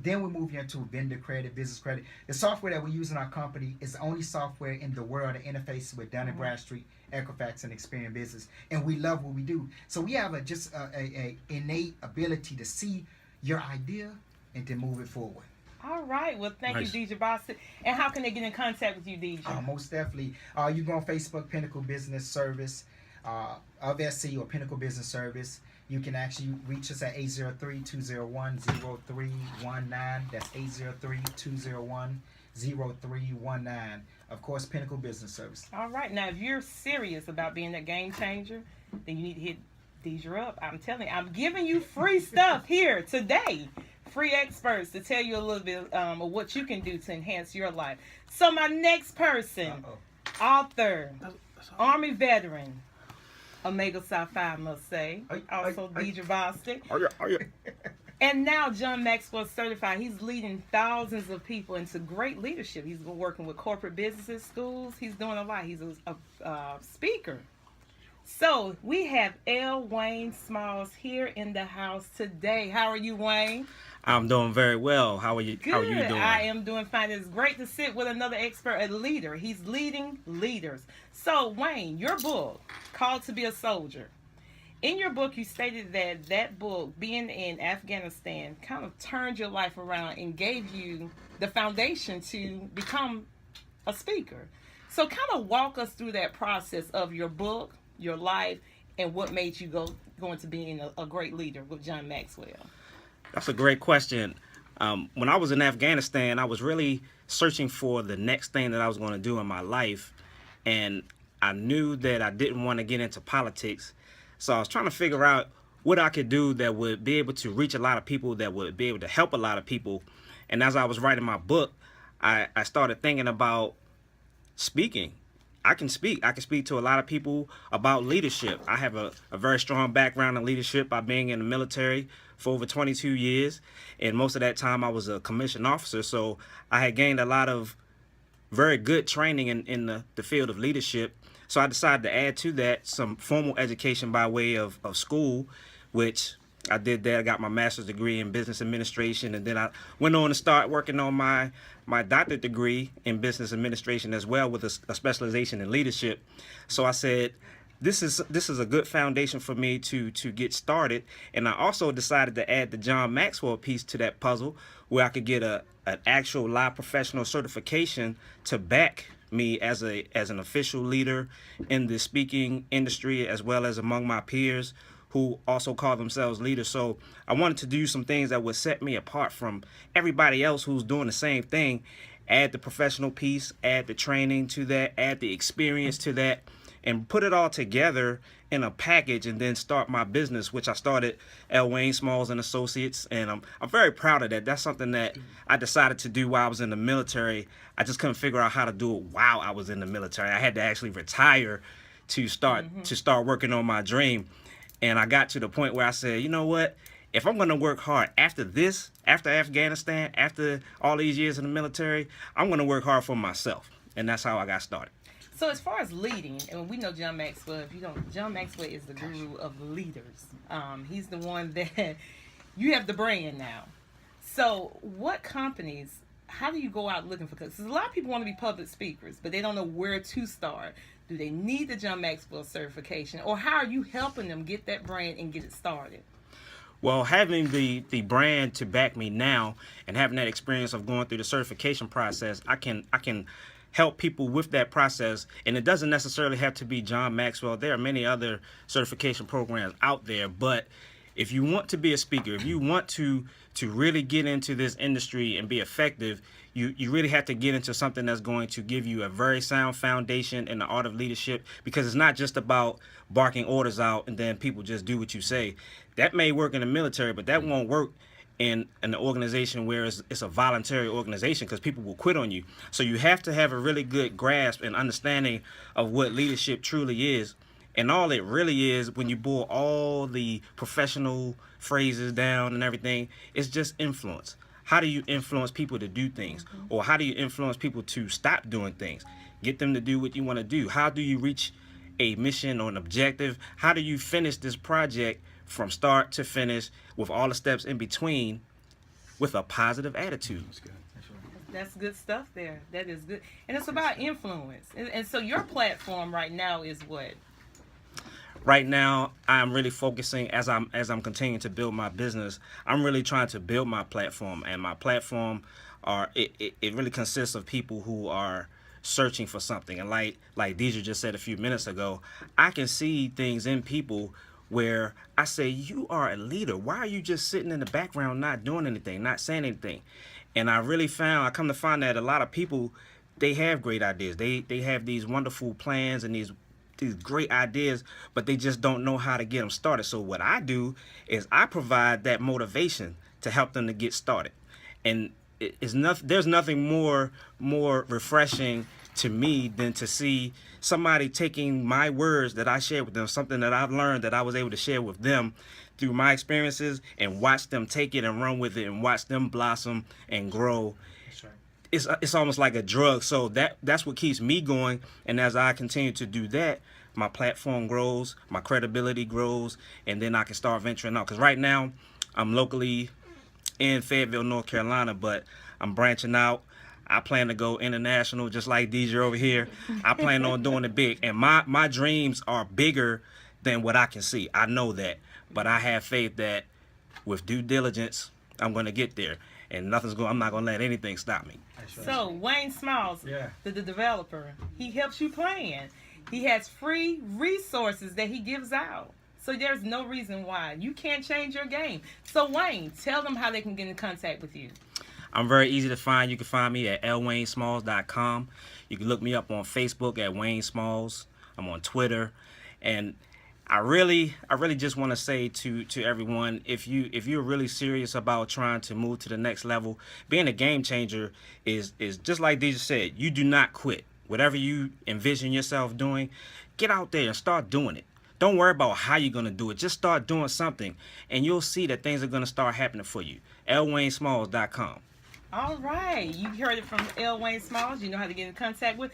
Then we move into vendor credit, business credit. The software that we use in our company is the only software in the world that interfaces with Dun& Bradstreet, Equifax, and Experian Business, and we love what we do. So we have a innate ability to see your idea and to move it forward. All right. Well, thank Nice. you, Deidre Boston. And how can they get in contact with you, Deidre? Most definitely. You go on Facebook, Pinnacle Business Service of SC or Pinnacle Business Service. You can actually reach us at 803-201-0319. That's 803-201-0319. Of course, Pinnacle Business Service. All right. Now, if you're serious about being a game changer, then you need to hit Deidre up. I'm telling you, I'm giving you free stuff here today. Free experts to tell you a little bit of what you can do to enhance your life. So my next person, author, Army veteran, Omega Psi Phi must say, also Deidre Boston. Are you? And now John Maxwell certified. He's leading thousands of people into great leadership. He's been working with corporate businesses, schools. He's doing a lot. He's a speaker. So we have L. Wayne Smalls here in the house today. How are you, Wayne? I'm doing very well. How are you? Good. How are you doing? I am doing fine. It's great to sit with another expert, a leader. He's leading leaders. So, Wayne, your book, Called to Be a Soldier. In your book, you stated that that book, being in Afghanistan, kind of turned your life around and gave you the foundation to become a speaker. So, kind of walk us through that process of your book, your life, and what made you go into being a great leader with John Maxwell. That's a great question. When I was in Afghanistan, I was really searching for the next thing that I was going to do in my life. And I knew that I didn't want to get into politics. So I was trying to figure out what I could do that would be able to reach a lot of people, that would be able to help a lot of people. And as I was writing my book, I started thinking about speaking. I can speak to a lot of people about leadership. I have a very strong background in leadership by being in the military for over 22 years. And most of that time I was a commissioned officer. So I had gained a lot of very good training in the field of leadership. So I decided to add to that some formal education by way of school, which I did that. I got my master's degree in business administration, and then I went on to start working on my doctorate degree in business administration as well, with a specialization in leadership. So I said, this is a good foundation for me to get started. And I also decided to add the John Maxwell piece to that puzzle, where I could get an actual live professional certification to back me as an official leader in the speaking industry, as well as among my peers who also call themselves leaders. So I wanted to do some things that would set me apart from everybody else who's doing the same thing. Add the professional piece, add the training to that, add the experience to that, and put it all together in a package, and then start my business, which I started L. Wayne Smalls and Associates. And I'm very proud of that. That's something that I decided to do while I was in the military. I just couldn't figure out how to do it while I was in the military. I had to actually retire to start working on my dream. And I got to the point where I said, you know what? If I'm going to work hard after this, after Afghanistan, after all these years in the military, I'm going to work hard for myself. And that's how I got started. So as far as leading, and we know John Maxwell, if you don't, John Maxwell is the guru of leaders. He's the one that you have the brand now. So what companies, how do you go out looking for, because a lot of people want to be public speakers, but they don't know where to start. Do they need the John Maxwell certification, or how are you helping them get that brand and get it started? Well, having the brand to back me now, and having that experience of going through the certification process, I can help people with that process. And it doesn't necessarily have to be John Maxwell. There are many other certification programs out there. But if you want to be a speaker, if you want to really get into this industry and be effective, you really have to get into something that's going to give you a very sound foundation in the art of leadership, because it's not just about barking orders out and then people just do what you say. That may work in the military, but that won't work in an organization where it's a voluntary organization, because people will quit on you. So you have to have a really good grasp and understanding of what leadership truly is. And all it really is, when you boil all the professional phrases down and everything, it's just influence. How do you influence people to do things? Or how do you influence people to stop doing things? Get them to do what you want to do. How do you reach a mission or an objective? How do you finish this project from start to finish with all the steps in between with a positive attitude. That's right. That's good stuff there. That is good. And it's about influence. And so your platform right now is what? Right now, I'm really focusing as I'm continuing to build my business. I'm really trying to build my platform, and my platform it really consists of people who are searching for something. And like Deidre just said a few minutes ago, I can see things in people where I say, you are a leader. Why are you just sitting in the background, not doing anything, not saying anything? And I come to find that a lot of people, they have great ideas. They have these wonderful plans and these great ideas, but they just don't know how to get them started. So what I do is I provide that motivation to help them to get started. And there's nothing more refreshing to me than to see somebody taking my words that I shared with them, something that I've learned that I was able to share with them through my experiences, and watch them take it and run with it and watch them blossom and grow. That's right. It's almost like a drug. So that's what keeps me going. And as I continue to do that, my platform grows, my credibility grows, and then I can start venturing out. Because right now, I'm locally in Fayetteville, North Carolina, but I'm branching out. I plan to go international, just like Deidre over here. I plan on doing it big. And my dreams are bigger than what I can see. I know that. But I have faith that with due diligence, I'm going to get there. And I'm not going to let anything stop me. So Wayne Smalls, Yeah. the developer, he helps you plan. He has free resources that he gives out. So there's no reason why you can't change your game. So Wayne, tell them how they can get in contact with you. I'm very easy to find. You can find me at lwaynesmalls.com. You can look me up on Facebook at Wayne Smalls. I'm on Twitter. And I really just want to say to everyone, if you're really serious about trying to move to the next level, being a game changer is just like Deidre said, you do not quit. Whatever you envision yourself doing, get out there and start doing it. Don't worry about how you're going to do it. Just start doing something, and you'll see that things are going to start happening for you. lwaynesmalls.com. All right. You heard it from L. Wayne Smalls. You know how to get in contact with.